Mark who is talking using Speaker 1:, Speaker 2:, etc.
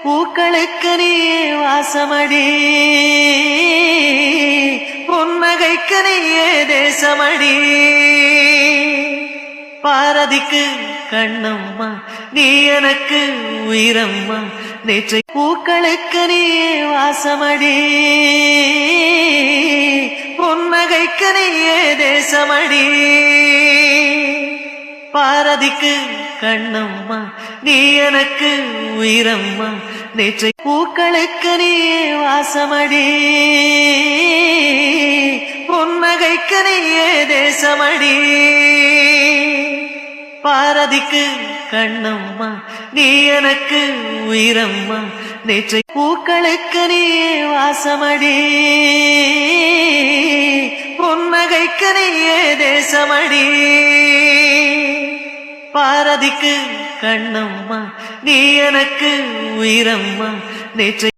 Speaker 1: பூக்களுக்கு நீயே வாசமடி, பொன்னகைக்கு நீயே தேசமடி. பாரதிக்கு கண்ணம்மா நீ எனக்கு உயிரம்மா, நேற்றை பூக்களுக்கு நீயே வாசமடி, பொன்னகைக்கு நீயே தேசமடி. பாரதிக்கு கண்ணம்மா நீ எனக்கு உயிரம்மா, நேற்றை பூக்களுக்கு நீயே வாசமடி, பொன்னகைக்கு நீயே தேசமடி. பாரதிக்கு கண்ணம்மா நீ எனக்கு உயிரம்மா, நேற்றை பூக்களுக்கு நீயே வாசமடி, பொன்னகைக்கு நீயே தேசமடி. பாரதிக்கு கண்ணம்மா நீ எனக்கு உயிரம்மா, நேற்றை